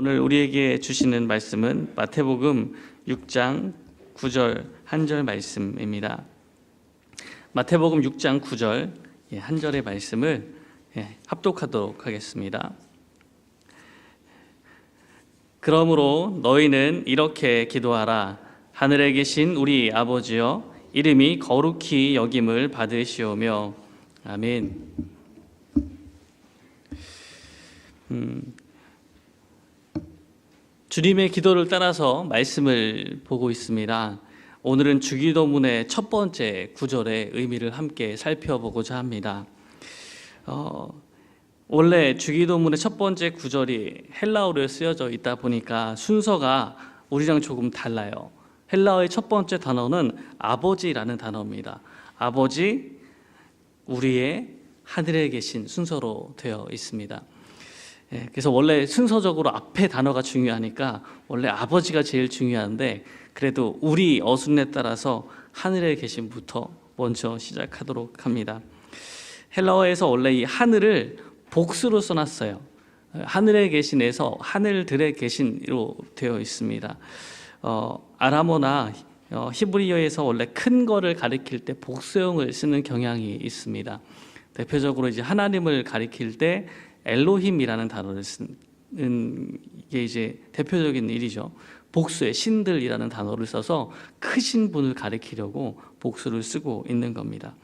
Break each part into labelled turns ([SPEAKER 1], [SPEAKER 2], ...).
[SPEAKER 1] 오늘 우리에게 주시는 말씀은 마태복음 6장 9절 한 절 말씀입니다. 마태복음 6장 9절 한 절의 말씀을 합독하도록 하겠습니다. 그러므로 너희는 이렇게 기도하라. 하늘에 계신 우리 아버지여, 이름이 거룩히 여김을 받으시오며. 아멘. 주님의 기도를 따라서 말씀을 보고 있습니다. 오늘은 주기도문의 첫 번째 구절의 의미를 함께 살펴보고자 합니다. 원래 주기도문의 첫 번째 구절이 헬라어로 쓰여져 있다 보니까 순서가 우리랑 조금 달라요. 헬라어의 첫 번째 단어는 아버지라는 단어입니다. 아버지, 우리의 하늘에 계신 순서로 되어 있습니다. 그래서 원래 순서적으로 앞에 단어가 중요하니까 원래 아버지가 제일 중요한데, 그래도 우리 어순에 따라서 하늘에 계신부터 먼저 시작하도록 합니다. 헬라어에서 원래 이 하늘을 복수로 써놨어요. 하늘에 계신에서 하늘들에 계신으로 되어 있습니다. 아람어나 히브리어에서 원래 큰 거를 가리킬 때 복수형을 쓰는 경향이 있습니다. 대표적으로 이제 하나님을 가리킬 때 엘로힘이라는 단어를 쓰는 게 이제 대표적인 일이죠. 복수의 신들이라는 단어를 써서 크신 분을 가리키려고 복수를 쓰고 있는 겁니다.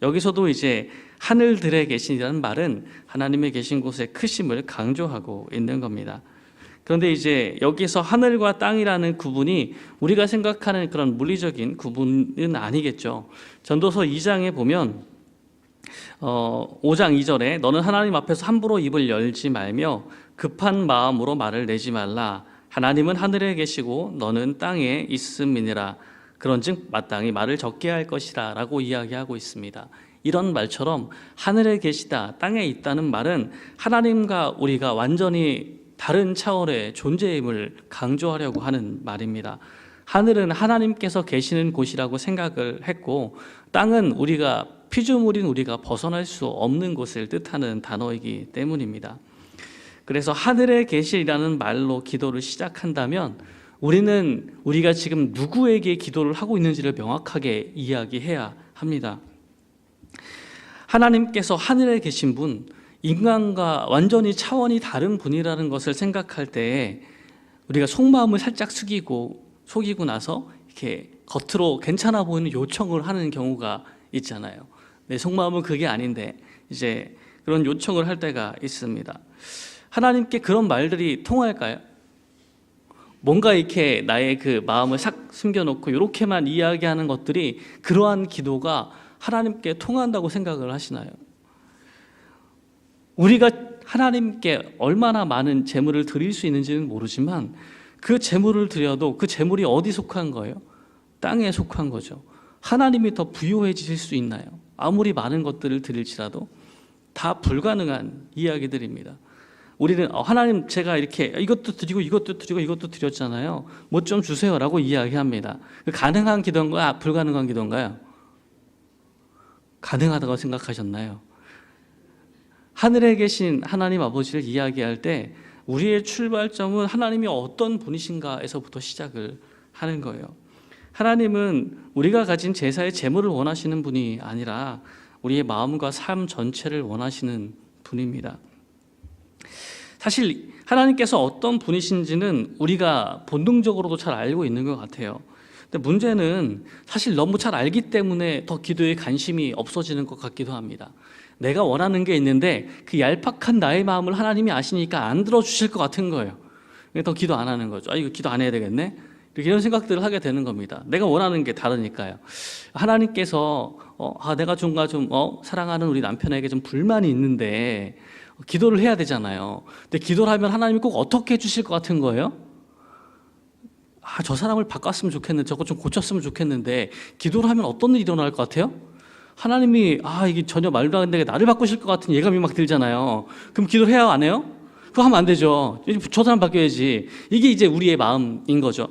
[SPEAKER 1] 여기서도 이제 하늘들에 계신이라는 말은 하나님의 계신 곳의 크심을 강조하고 있는 겁니다. 그런데 이제 여기서 하늘과 땅이라는 구분이 우리가 생각하는 그런 물리적인 구분은 아니겠죠. 전도서 2장에 보면 5장 2절에 너는 하나님 앞에서 함부로 입을 열지 말며 급한 마음으로 말을 내지 말라. 하나님은 하늘에 계시고 너는 땅에 있음이니라. 그런즉 마땅히 말을 적게 할 것이라 라고 이야기하고 있습니다. 이런 말처럼 하늘에 계시다, 땅에 있다는 말은 하나님과 우리가 완전히 다른 차원의 존재임을 강조하려고 하는 말입니다. 하늘은 하나님께서 계시는 곳이라고 생각을 했고, 땅은 우리가 피조물인 우리가 벗어날 수 없는 곳을 뜻하는 단어이기 때문입니다. 그래서 하늘에 계시라는 말로 기도를 시작한다면 우리는 우리가 지금 누구에게 기도를 하고 있는지를 명확하게 이야기해야 합니다. 하나님께서 하늘에 계신 분, 인간과 완전히 차원이 다른 분이라는 것을 생각할 때 우리가 속마음을 살짝 속이고 나서 이렇게 겉으로 괜찮아 보이는 요청을 하는 경우가 있잖아요. 내 속마음은 그게 아닌데 이제 그런 요청을 할 때가 있습니다. 하나님께 그런 말들이 통할까요? 뭔가 이렇게 나의 그 마음을 싹 숨겨놓고 이렇게만 이야기하는 것들이, 그러한 기도가 하나님께 통한다고 생각을 하시나요? 우리가 하나님께 얼마나 많은 재물을 드릴 수 있는지는 모르지만 그 재물을 드려도 그 재물이 어디 속한 거예요? 땅에 속한 거죠. 하나님이 더 부유해지실 수 있나요? 아무리 많은 것들을 드릴지라도 다 불가능한 이야기들입니다. 우리는 하나님, 제가 이렇게 이것도 드리고 이것도 드리고 이것도 드렸잖아요. 뭐 좀 주세요라고 이야기합니다. 가능한 기도인가요? 불가능한 기도인가요? 가능하다고 생각하셨나요? 하늘에 계신 하나님 아버지를 이야기할 때 우리의 출발점은 하나님이 어떤 분이신가에서부터 시작을 하는 거예요. 하나님은 우리가 가진 제사의 제물을 원하시는 분이 아니라 우리의 마음과 삶 전체를 원하시는 분입니다. 사실 하나님께서 어떤 분이신지는 우리가 본능적으로도 잘 알고 있는 것 같아요. 근데 문제는 사실 너무 잘 알기 때문에 더 기도에 관심이 없어지는 것 같기도 합니다. 내가 원하는 게 있는데 그 얄팍한 나의 마음을 하나님이 아시니까 안 들어주실 것 같은 거예요. 더 기도 안 하는 거죠. 이거 기도 안 해야 되겠네? 이런 생각들을 하게 되는 겁니다. 내가 원하는 게 다르니까요. 하나님께서 내가 좀 사랑하는 우리 남편에게 좀 불만이 있는데 기도를 해야 되잖아요. 근데 기도를 하면 하나님이 꼭 어떻게 해주실 것 같은 거예요? 저 사람을 바꿨으면 좋겠는데, 저거 좀 고쳤으면 좋겠는데, 기도를 하면 어떤 일이 일어날 것 같아요? 하나님이 이게 전혀 말도 안 되게 나를 바꾸실 것 같은 예감이 막 들잖아요. 그럼 기도를 해야 안 해요? 그거 하면 안 되죠. 저 사람 바뀌어야지. 이게 이제 우리의 마음인 거죠.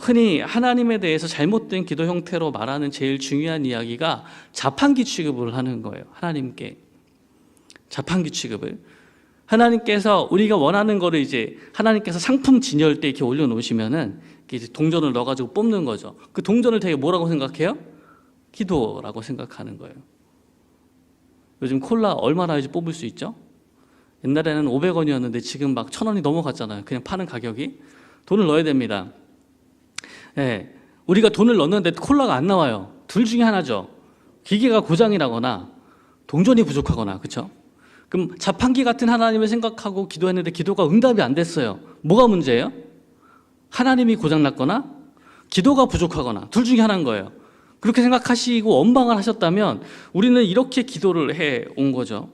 [SPEAKER 1] 흔히 하나님에 대해서 잘못된 기도 형태로 말하는 제일 중요한 이야기가 자판기 취급을 하는 거예요. 하나님께 자판기 취급을. 하나님께서 우리가 원하는 거를 이제 하나님께서 상품 진열 때 이렇게 올려놓으시면은 이제 동전을 넣어가지고 뽑는 거죠. 그 동전을 되게 뭐라고 생각해요? 기도라고 생각하는 거예요. 요즘 콜라 얼마나 해야지 뽑을 수 있죠? 옛날에는 500원이었는데 지금 막 1,000원이 넘어갔잖아요. 그냥 파는 가격이. 돈을 넣어야 됩니다. 예, 우리가 돈을 넣는데 콜라가 안 나와요. 둘 중에 하나죠. 기계가 고장이 나거나 동전이 부족하거나, 그렇죠? 그럼 자판기 같은 하나님을 생각하고 기도했는데 기도가 응답이 안 됐어요. 뭐가 문제예요? 하나님이 고장났거나 기도가 부족하거나 둘 중에 하나인 거예요. 그렇게 생각하시고 원망을 하셨다면 우리는 이렇게 기도를 해온 거죠.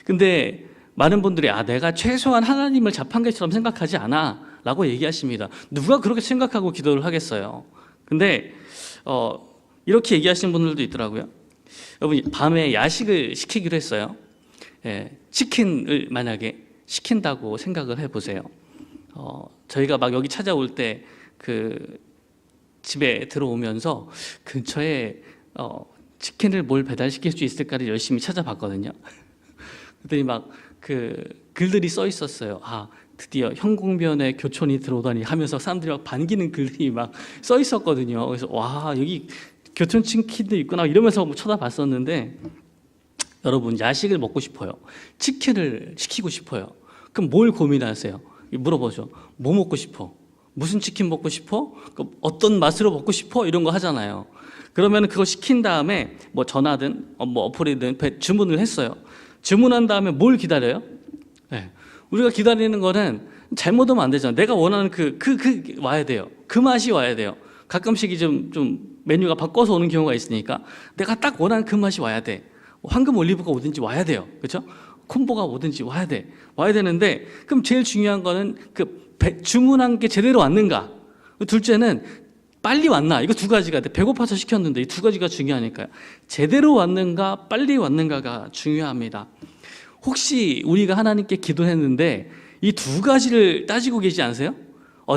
[SPEAKER 1] 근데 많은 분들이 내가 최소한 하나님을 자판기처럼 생각하지 않아 라고 얘기하십니다. 누가 그렇게 생각하고 기도를 하겠어요? 근데 이렇게 얘기하시는 분들도 있더라고요. 여러분, 밤에 야식을 시키기로 했어요. 예, 치킨을 만약에 시킨다고 생각을 해보세요. 저희가 막 여기 찾아올 때 그 집에 들어오면서 근처에 치킨을 뭘 배달시킬 수 있을까를 열심히 찾아봤거든요. 그랬더니 막 그 글들이 써 있었어요. 드디어 현공변에 교촌이 들어오다니 하면서 사람들이 막 반기는 글들이 막 써 있었거든요. 그래서 와, 여기 교촌 치킨도 있구나 이러면서 쳐다봤었는데, 여러분, 야식을 먹고 싶어요. 치킨을 시키고 싶어요. 그럼 뭘 고민하세요? 물어보죠. 뭐 먹고 싶어? 무슨 치킨 먹고 싶어? 어떤 맛으로 먹고 싶어? 이런 거 하잖아요. 그러면 그거 시킨 다음에 뭐 전화든 뭐 어플이든 주문을 했어요. 주문한 다음에 뭘 기다려요? 네. 우리가 기다리는 거는 잘못하면 안 되잖아요. 내가 원하는 그 와야 돼요. 그 맛이 와야 돼요. 가끔씩 좀 메뉴가 바꿔서 오는 경우가 있으니까 내가 딱 원하는 그 맛이 와야 돼. 황금 올리브가 오든지 와야 돼요. 그렇죠? 콤보가 오든지 와야 돼. 와야 되는데, 그럼 제일 중요한 거는 주문한 게 제대로 왔는가? 둘째는 빨리 왔나? 이거 두 가지가 돼. 배고파서 시켰는데 이 두 가지가 중요하니까요. 제대로 왔는가, 빨리 왔는가가 중요합니다. 혹시 우리가 하나님께 기도했는데 이 두 가지를 따지고 계시지 않으세요?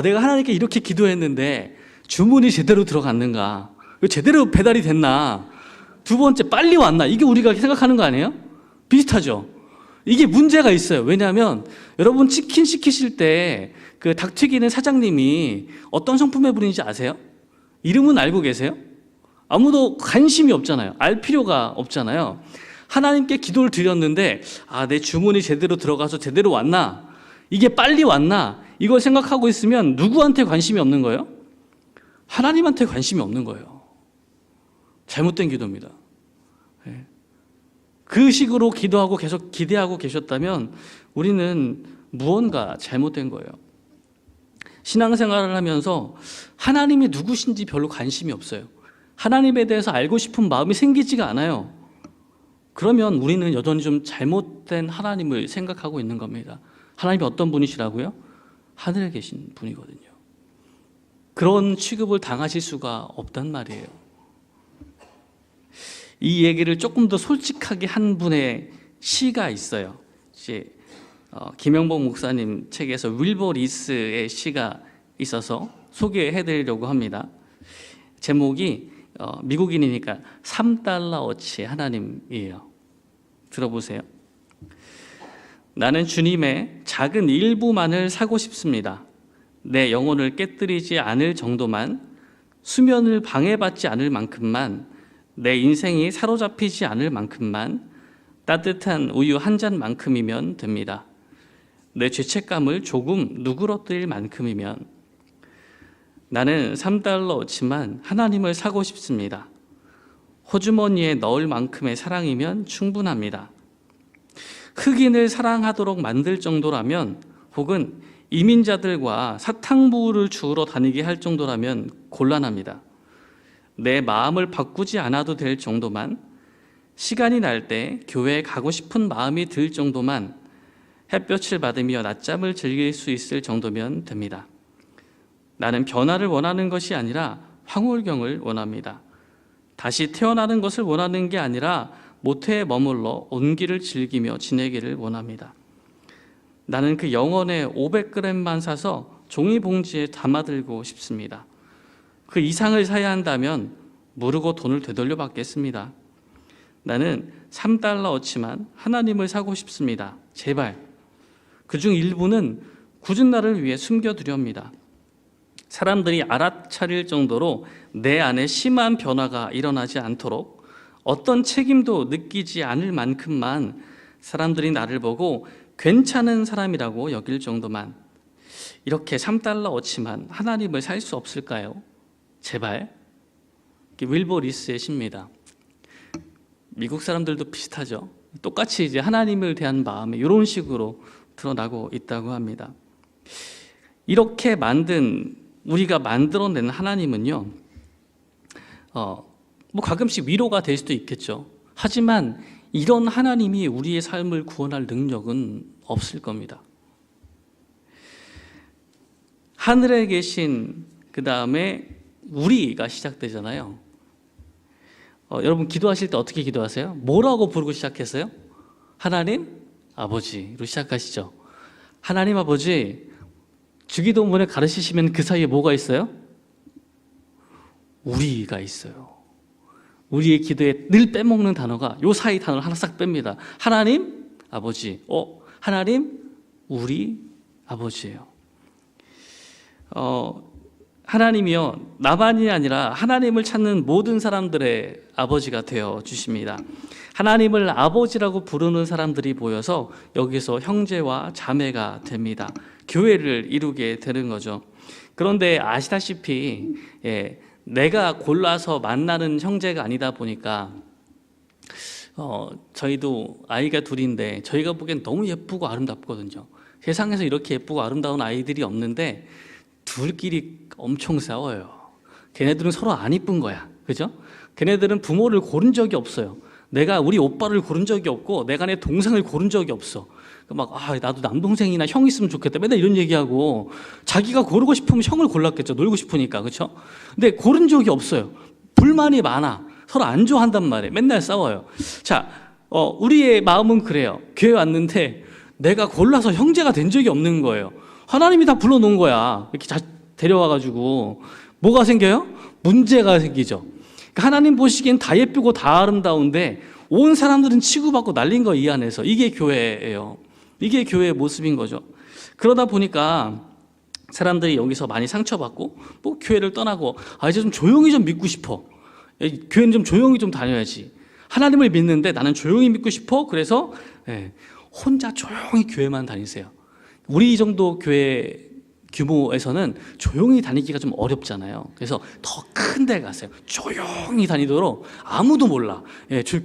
[SPEAKER 1] 내가 하나님께 이렇게 기도했는데 주문이 제대로 들어갔는가? 제대로 배달이 됐나? 두 번째, 빨리 왔나? 이게 우리가 생각하는 거 아니에요? 비슷하죠? 이게 문제가 있어요. 왜냐하면 여러분, 치킨 시키실 때 그 닭 튀기는 사장님이 어떤 상품의 분인지 아세요? 이름은 알고 계세요? 아무도 관심이 없잖아요. 알 필요가 없잖아요. 하나님께 기도를 드렸는데 내 주문이 제대로 들어가서 제대로 왔나? 이게 빨리 왔나? 이걸 생각하고 있으면 누구한테 관심이 없는 거예요? 하나님한테 관심이 없는 거예요. 잘못된 기도입니다. 그 식으로 기도하고 계속 기대하고 계셨다면 우리는 무언가 잘못된 거예요. 신앙생활을 하면서 하나님이 누구신지 별로 관심이 없어요. 하나님에 대해서 알고 싶은 마음이 생기지가 않아요. 그러면 우리는 여전히 좀 잘못된 하나님을 생각하고 있는 겁니다. 하나님이 어떤 분이시라고요? 하늘에 계신 분이거든요. 그런 취급을 당하실 수가 없단 말이에요. 이 얘기를 조금 더 솔직하게 한 분의 시가 있어요. 이제 김영복 목사님 책에서 윌버 리스의 시가 있어서 소개해드리려고 합니다. 제목이 미국인이니까 3달러어치 하나님이에요. 들어보세요. 나는 주님의 작은 일부만을 사고 싶습니다. 내 영혼을 깨뜨리지 않을 정도만, 수면을 방해받지 않을 만큼만, 내 인생이 사로잡히지 않을 만큼만, 따뜻한 우유 한 잔만큼이면 됩니다. 내 죄책감을 조금 누그러뜨릴 만큼이면. 나는 3달러어치만 하나님을 사고 싶습니다. 호주머니에 넣을 만큼의 사랑이면 충분합니다. 흑인을 사랑하도록 만들 정도라면, 혹은 이민자들과 사탕부를 주우러 다니게 할 정도라면 곤란합니다. 내 마음을 바꾸지 않아도 될 정도만, 시간이 날 때 교회에 가고 싶은 마음이 들 정도만, 햇볕을 받으며 낮잠을 즐길 수 있을 정도면 됩니다. 나는 변화를 원하는 것이 아니라 황홀경을 원합니다. 다시 태어나는 것을 원하는 게 아니라 모태에 머물러 온기를 즐기며 지내기를 원합니다. 나는 그 영혼의 500g만 사서 종이봉지에 담아들고 싶습니다. 그 이상을 사야 한다면 모르고 돈을 되돌려 받겠습니다. 나는 3달러어치만 하나님을 사고 싶습니다. 제발 그중 일부는 굳은 날을 위해 숨겨두렵니다. 사람들이 알아차릴 정도로 내 안에 심한 변화가 일어나지 않도록 어떤 책임도 느끼지 않을 만큼만 사람들이 나를 보고 괜찮은 사람이라고 여길 정도만. 이렇게 $3어치만 하나님을 살 수 없을까요? 제발. 윌버 리스의 시입니다. 미국 사람들도 비슷하죠. 똑같이 이제 하나님을 대한 마음이 이런 식으로 드러나고 있다고 합니다. 이렇게 우리가 만들어낸 하나님은요, 뭐 가끔씩 위로가 될 수도 있겠죠. 하지만 이런 하나님이 우리의 삶을 구원할 능력은 없을 겁니다. 하늘에 계신 그 다음에 우리가 시작되잖아요. 여러분 기도하실 때 어떻게 기도하세요? 뭐라고 부르고 시작했어요? 하나님 아버지로 시작하시죠. 하나님 아버지, 주기도문에 가르치시면 그 사이에 뭐가 있어요? 우리가 있어요. 우리의 기도에 늘 빼먹는 단어가 요 사이 단어를 하나 싹 뺍니다. 하나님 아버지, 하나님 우리 아버지예요. 하나님이요, 나만이 아니라 하나님을 찾는 모든 사람들의 아버지가 되어 주십니다. 하나님을 아버지라고 부르는 사람들이 모여서 여기서 형제와 자매가 됩니다. 교회를 이루게 되는 거죠. 그런데 아시다시피 내가 골라서 만나는 형제가 아니다 보니까 저희도 아이가 둘인데 저희가 보기엔 너무 예쁘고 아름답거든요. 세상에서 이렇게 예쁘고 아름다운 아이들이 없는데 둘끼리 엄청 싸워요. 걔네들은 서로 안 이쁜 거야. 그죠? 걔네들은 부모를 고른 적이 없어요. 내가 우리 오빠를 고른 적이 없고 내가 내 동생을 고른 적이 없어. 나도 남동생이나 형 있으면 좋겠다. 맨날 이런 얘기하고 자기가 고르고 싶으면 형을 골랐겠죠. 놀고 싶으니까. 그렇죠? 근데 고른 적이 없어요. 불만이 많아. 서로 안 좋아한단 말이에요. 맨날 싸워요. 자, 우리의 마음은 그래요. 교회 왔는데 내가 골라서 형제가 된 적이 없는 거예요. 하나님이 다 불러놓은 거야. 이렇게 데려와가지고 뭐가 생겨요? 문제가 생기죠. 그러니까 하나님 보시기엔 다 예쁘고 다 아름다운데 온 사람들은 치고받고 난린 거 이 안에서. 이게 교회예요. 이게 교회의 모습인 거죠. 그러다 보니까 사람들이 여기서 많이 상처받고 뭐 교회를 떠나고 이제 좀 조용히 좀 믿고 싶어. 교회는 좀 조용히 좀 다녀야지. 하나님을 믿는데 나는 조용히 믿고 싶어. 그래서 혼자 조용히 교회만 다니세요. 우리 정도 교회 규모에서는 조용히 다니기가 좀 어렵잖아요. 그래서 더 큰 데 가세요. 조용히 다니도록 아무도 몰라.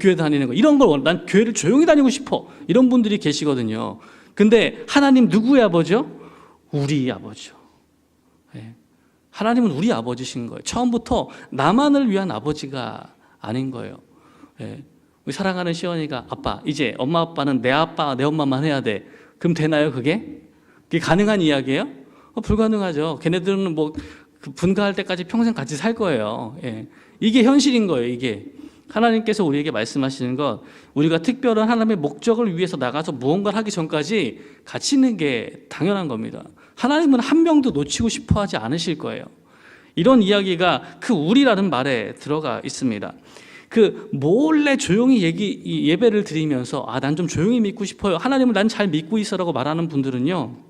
[SPEAKER 1] 교회 다니는 거 이런 걸 난 교회를 조용히 다니고 싶어. 이런 분들이 계시거든요. 근데 하나님 누구의 아버지요? 우리 아버지요. 하나님은 우리 아버지신 거예요. 처음부터 나만을 위한 아버지가 아닌 거예요. 우리 사랑하는 시원이가 아빠, 이제 엄마 아빠는 내 아빠 내 엄마만 해야 돼. 그럼 되나요 그게? 그게 가능한 이야기예요? 불가능하죠. 걔네들은 분가할 때까지 평생 같이 살 거예요. 이게 현실인 거예요. 이게 하나님께서 우리에게 말씀하시는 것, 우리가 특별한 하나님의 목적을 위해서 나가서 무언가를 하기 전까지 같이 있는 게 당연한 겁니다. 하나님은 한 명도 놓치고 싶어 하지 않으실 거예요. 이런 이야기가 그 우리라는 말에 들어가 있습니다. 그 몰래 조용히 예배를 드리면서 난 좀 조용히 믿고 싶어요. 하나님을 난 잘 믿고 있어라고 말하는 분들은요,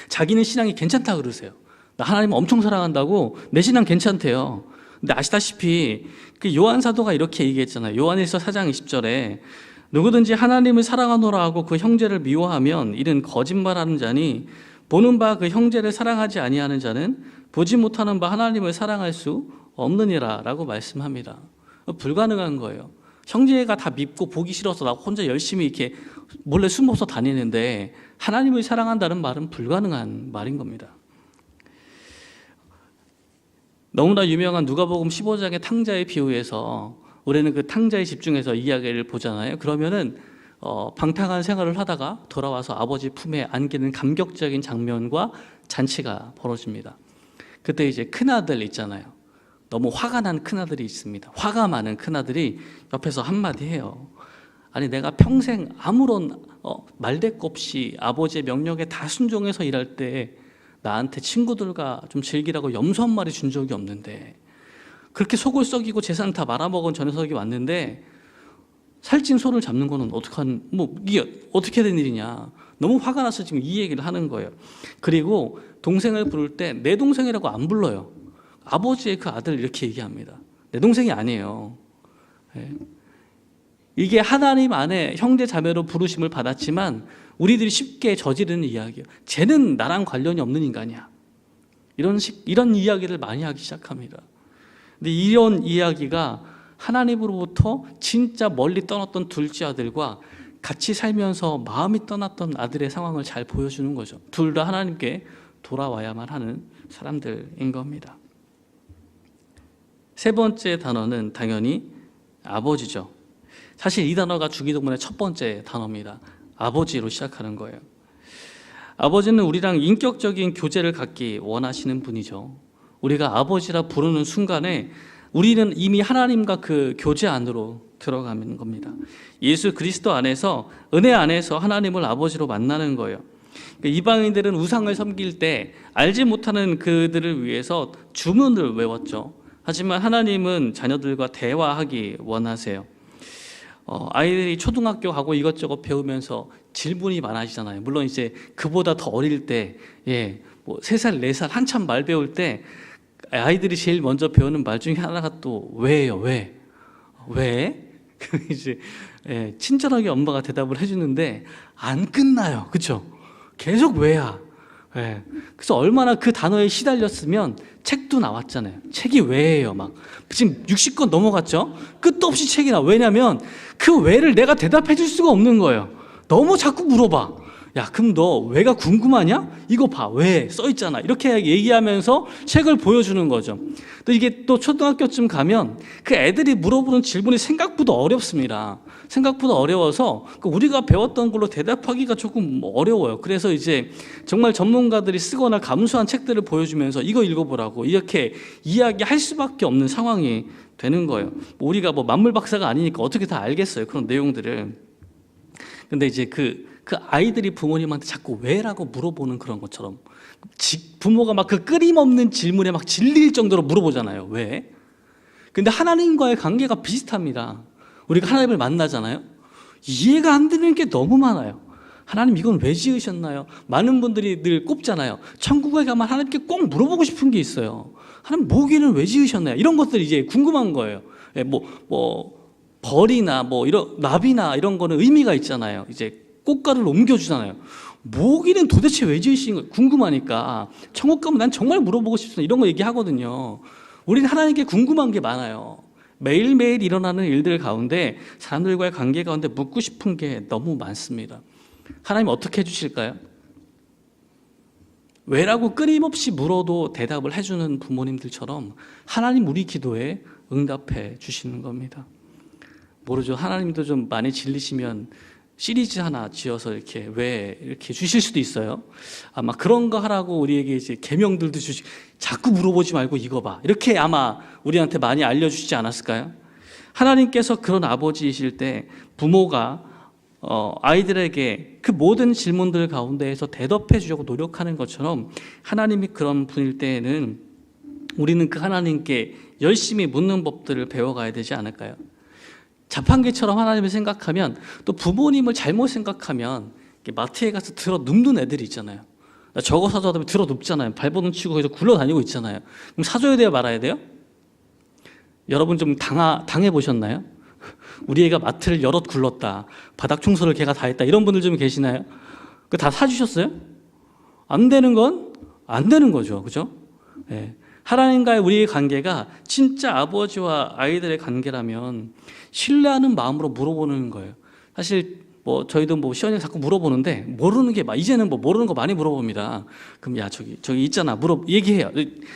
[SPEAKER 1] 자기는 신앙이 괜찮다 그러세요. 나 하나님 엄청 사랑한다고 내 신앙 괜찮대요. 근데 아시다시피 그 요한 사도가 이렇게 얘기했잖아요. 요한일서 4장 20절에 누구든지 하나님을 사랑하노라 하고 그 형제를 미워하면 이는 거짓말하는 자니 보는 바 그 형제를 사랑하지 아니하는 자는 보지 못하는 바 하나님을 사랑할 수 없느니라 라고 말씀합니다. 불가능한 거예요. 형제가 다 믿고 보기 싫어서 나 혼자 열심히 이렇게 몰래 숨어서 다니는데 하나님을 사랑한다는 말은 불가능한 말인 겁니다. 너무나 유명한 누가복음 15장의 탕자의 비유에서 우리는 그 탕자에 집중해서 이야기를 보잖아요. 그러면은 방탕한 생활을 하다가 돌아와서 아버지 품에 안기는 감격적인 장면과 잔치가 벌어집니다. 그때 이제 큰아들 있잖아요. 너무 화가 난 큰아들이 있습니다. 화가 많은 큰아들이 옆에서 한마디 해요. 아니 내가 평생 아무런 말대꾸 없이 아버지의 명령에 다 순종해서 일할 때 나한테 친구들과 좀 즐기라고 염소 한 마리 준 적이 없는데 그렇게 속을 썩이고 재산 다 말아먹은 저 녀석이 왔는데 살찐 소를 잡는 거는 이게 어떻게 된 일이냐. 너무 화가 나서 지금 이 얘기를 하는 거예요. 그리고 동생을 부를 때 내 동생이라고 안 불러요. 아버지의 그 아들 이렇게 얘기합니다. 내 동생이 아니에요. 예. 이게 하나님 안에 형제 자매로 부르심을 받았지만 우리들이 쉽게 저지르는 이야기예요. 쟤는 나랑 관련이 없는 인간이야. 이런 이야기를 많이 하기 시작합니다. 근데 이런 이야기가 하나님으로부터 진짜 멀리 떠났던 둘째 아들과 같이 살면서 마음이 떠났던 아들의 상황을 잘 보여주는 거죠. 둘 다 하나님께 돌아와야만 하는 사람들인 겁니다. 세 번째 단어는 당연히 아버지죠. 사실 이 단어가 주기도문의 첫 번째 단어입니다. 아버지로 시작하는 거예요. 아버지는 우리랑 인격적인 교제를 갖기 원하시는 분이죠. 우리가 아버지라 부르는 순간에 우리는 이미 하나님과 그 교제 안으로 들어가는 겁니다. 예수 그리스도 안에서, 은혜 안에서 하나님을 아버지로 만나는 거예요. 이방인들은 우상을 섬길 때 알지 못하는 그들을 위해서 주문을 외웠죠. 하지만 하나님은 자녀들과 대화하기 원하세요. 아이들이 초등학교 가고 이것저것 배우면서 질문이 많아지잖아요. 물론 이제 그보다 더 어릴 때, 뭐 3살, 4살 한참 말 배울 때 아이들이 제일 먼저 배우는 말 중에 하나가 또 왜예요. 왜? 이제 친절하게 엄마가 대답을 해주는데 안 끝나요. 그렇죠? 계속 왜야. 그래서 얼마나 그 단어에 시달렸으면 책도 나왔잖아요. 책이 왜예요. 막 지금 60권 넘어갔죠. 끝도 없이 책이 나와. 왜냐면 그 왜를 내가 대답해 줄 수가 없는 거예요. 너무 자꾸 물어봐. 야, 그럼 너 왜가 궁금하냐? 이거 봐, 왜 써있잖아. 이렇게 얘기하면서 책을 보여주는 거죠. 또 이게 또 초등학교쯤 가면 그 애들이 물어보는 질문이 생각보다 어렵습니다. 생각보다 어려워서 우리가 배웠던 걸로 대답하기가 조금 어려워요. 그래서 이제 정말 전문가들이 쓰거나 감수한 책들을 보여주면서 이거 읽어보라고 이렇게 이야기할 수밖에 없는 상황이 되는 거예요. 우리가 뭐 만물 박사가 아니니까 어떻게 다 알겠어요. 그런 내용들을. 근데 이제 그 아이들이 부모님한테 자꾸 왜라고 물어보는 그런 것처럼 부모가 막 그 끊임없는 질문에 막 질릴 정도로 물어보잖아요. 왜? 근데 하나님과의 관계가 비슷합니다. 우리가 하나님을 만나잖아요. 이해가 안 되는 게 너무 많아요. 하나님 이건 왜 지으셨나요? 많은 분들이 늘 꼽잖아요. 천국에 가면 하나님께 꼭 물어보고 싶은 게 있어요. 하나님 모기는 왜 지으셨나요? 이런 것들이 이제 궁금한 거예요. 벌이나 이런 나비나 이런 거는 의미가 있잖아요. 이제 꽃가루를 옮겨주잖아요. 모기는 도대체 왜 지으신 거예요? 궁금하니까 천국 가면 난 정말 물어보고 싶습니다. 이런 거 얘기하거든요. 우리는 하나님께 궁금한 게 많아요. 매일매일 일어나는 일들 가운데 사람들과의 관계 가운데 묻고 싶은 게 너무 많습니다. 하나님 어떻게 해주실까요? 왜라고 끊임없이 물어도 대답을 해주는 부모님들처럼 하나님 우리 기도에 응답해 주시는 겁니다. 모르죠. 하나님도 좀 많이 질리시면 시리즈 하나 지어서 이렇게 주실 수도 있어요. 아마 그런 거 하라고 우리에게 이제 계명들도 자꾸 물어보지 말고 이거 봐. 이렇게 아마 우리한테 많이 알려주시지 않았을까요? 하나님께서 그런 아버지이실 때 부모가 아이들에게 그 모든 질문들 가운데에서 대답해 주려고 노력하는 것처럼 하나님이 그런 분일 때에는 우리는 그 하나님께 열심히 묻는 법들을 배워가야 되지 않을까요? 자판기처럼 하나님을 생각하면 또 부모님을 잘못 생각하면 마트에 가서 들어 눕는 애들이 있잖아요. 나 저거 사줘야 되면 들어 눕잖아요. 발버둥 치고 계속 굴러다니고 있잖아요. 그럼 사줘야 돼요? 말아야 돼요? 여러분 좀 당해보셨나요? 우리 애가 마트를 여럿 굴렀다. 바닥 청소를 걔가 다 했다. 이런 분들 좀 계시나요? 그 다 사주셨어요? 안 되는 건 안 되는 거죠. 그죠? 네. 하나님과의 우리의 관계가 진짜 아버지와 아이들의 관계라면 신뢰하는 마음으로 물어보는 거예요. 사실 저희도 시원이가 자꾸 물어보는데 모르는 게 이제는 모르는 거 많이 물어봅니다. 그럼 야 저기 있잖아 얘기해요.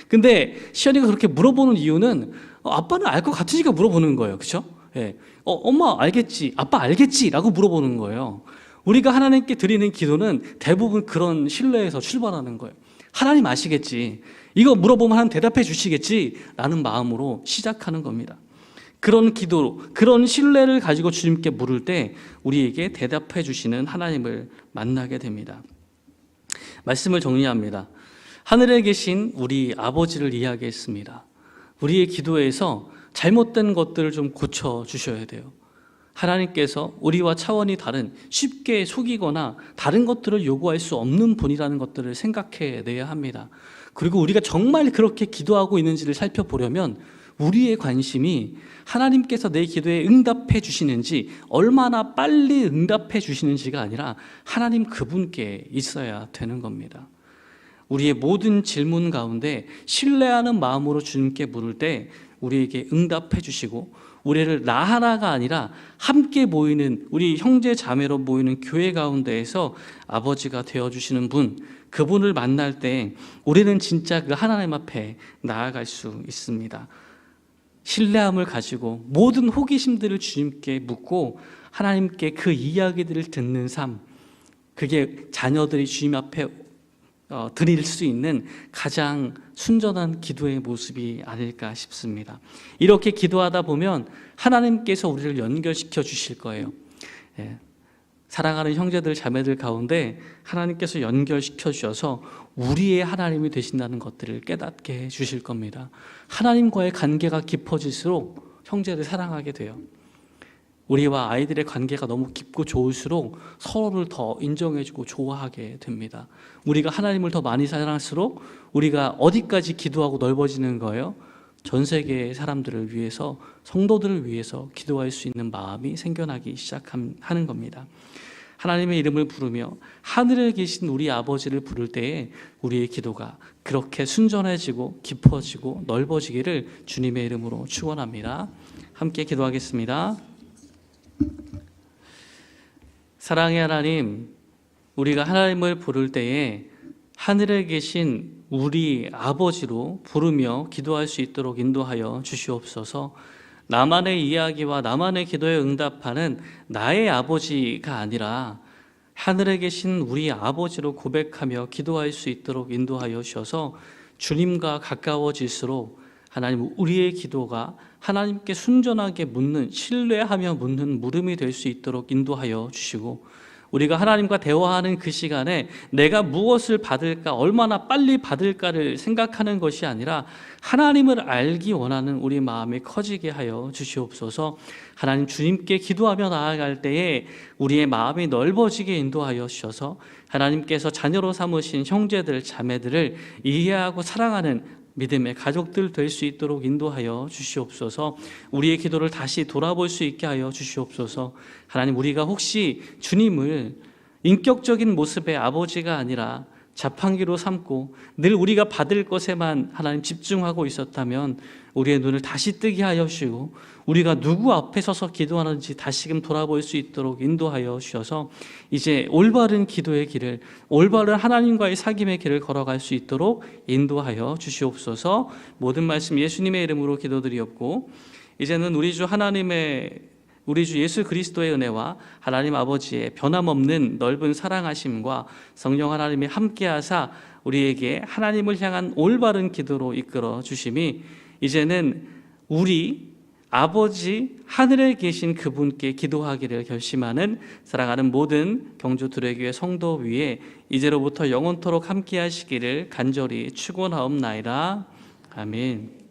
[SPEAKER 1] 근데 시원이가 그렇게 물어보는 이유는 아빠는 알 것 같으니까 물어보는 거예요. 그렇죠? 예. 엄마 알겠지, 아빠 알겠지라고 물어보는 거예요. 우리가 하나님께 드리는 기도는 대부분 그런 신뢰에서 출발하는 거예요. 하나님 아시겠지. 이거 물어보면 하나님 대답해 주시겠지라는 마음으로 시작하는 겁니다. 그런 기도로, 그런 신뢰를 가지고 주님께 물을 때 우리에게 대답해 주시는 하나님을 만나게 됩니다. 말씀을 정리합니다. 하늘에 계신 우리 아버지를 이야기했습니다. 우리의 기도에서 잘못된 것들을 좀 고쳐 주셔야 돼요. 하나님께서 우리와 차원이 다른, 쉽게 속이거나 다른 것들을 요구할 수 없는 분이라는 것들을 생각해내야 합니다. 그리고 우리가 정말 그렇게 기도하고 있는지를 살펴보려면 우리의 관심이 하나님께서 내 기도에 응답해 주시는지, 얼마나 빨리 응답해 주시는지가 아니라 하나님 그분께 있어야 되는 겁니다. 우리의 모든 질문 가운데 신뢰하는 마음으로 주님께 물을 때 우리에게 응답해 주시고, 우리를 나 하나가 아니라 함께 모이는, 우리 형제 자매로 모이는 교회 가운데에서 아버지가 되어주시는 분, 그분을 만날 때 우리는 진짜 그 하나님 앞에 나아갈 수 있습니다. 신뢰함을 가지고 모든 호기심들을 주님께 묻고 하나님께 그 이야기들을 듣는 삶, 그게 자녀들이 주님 앞에 드릴 수 있는 가장 순전한 기도의 모습이 아닐까 싶습니다. 이렇게 기도하다 보면 하나님께서 우리를 연결시켜 주실 거예요. 사랑하는 형제들 자매들 가운데 하나님께서 연결시켜 주셔서 우리의 하나님이 되신다는 것들을 깨닫게 해 주실 겁니다. 하나님과의 관계가 깊어질수록 형제를 사랑하게 돼요. 우리와 아이들의 관계가 너무 깊고 좋을수록 서로를 더 인정해주고 좋아하게 됩니다. 우리가 하나님을 더 많이 사랑할수록 우리가 어디까지 기도하고 넓어지는 거예요? 전 세계의 사람들을 위해서, 성도들을 위해서 기도할 수 있는 마음이 생겨나기 시작하는 겁니다. 하나님의 이름을 부르며 하늘에 계신 우리 아버지를 부를 때에 우리의 기도가 그렇게 순전해지고 깊어지고 넓어지기를 주님의 이름으로 축원합니다. 함께 기도하겠습니다. 사랑의 하나님, 우리가 하나님을 부를 때에 하늘에 계신 우리 아버지로 부르며 기도할 수 있도록 인도하여 주시옵소서. 나만의 이야기와 나만의 기도에 응답하는 나의 아버지가 아니라 하늘에 계신 우리 아버지로 고백하며 기도할 수 있도록 인도하여 주셔서 주님과 가까워질수록 하나님, 우리의 기도가 하나님께 순전하게 묻는, 신뢰하며 묻는 물음이 될 수 있도록 인도하여 주시고, 우리가 하나님과 대화하는 그 시간에 내가 무엇을 받을까, 얼마나 빨리 받을까를 생각하는 것이 아니라 하나님을 알기 원하는 우리 마음이 커지게 하여 주시옵소서. 하나님, 주님께 기도하며 나아갈 때에 우리의 마음이 넓어지게 인도하여 주셔서 하나님께서 자녀로 삼으신 형제들 자매들을 이해하고 사랑하는 믿음의 가족들 될 수 있도록 인도하여 주시옵소서. 우리의 기도를 다시 돌아볼 수 있게 하여 주시옵소서. 하나님, 우리가 혹시 주님을 인격적인 모습의 아버지가 아니라 자판기로 삼고 늘 우리가 받을 것에만 하나님 집중하고 있었다면 우리의 눈을 다시 뜨게 하여 주시고, 우리가 누구 앞에 서서 기도하는지 다시금 돌아볼 수 있도록 인도하여 주셔서 이제 올바른 기도의 길을, 올바른 하나님과의 사귐의 길을 걸어갈 수 있도록 인도하여 주시옵소서. 모든 말씀 예수님의 이름으로 기도드리옵고, 이제는 우리 주 예수 그리스도의 은혜와 하나님 아버지의 변함없는 넓은 사랑하심과 성령 하나님이 함께하사 우리에게 하나님을 향한 올바른 기도로 이끌어 주심이 이제는 우리 아버지 하늘에 계신 그분께 기도하기를 결심하는 사랑하는 모든 경주 두레교회 성도 위에 이제로부터 영원토록 함께하시기를 간절히 축원하옵나이다. 아멘.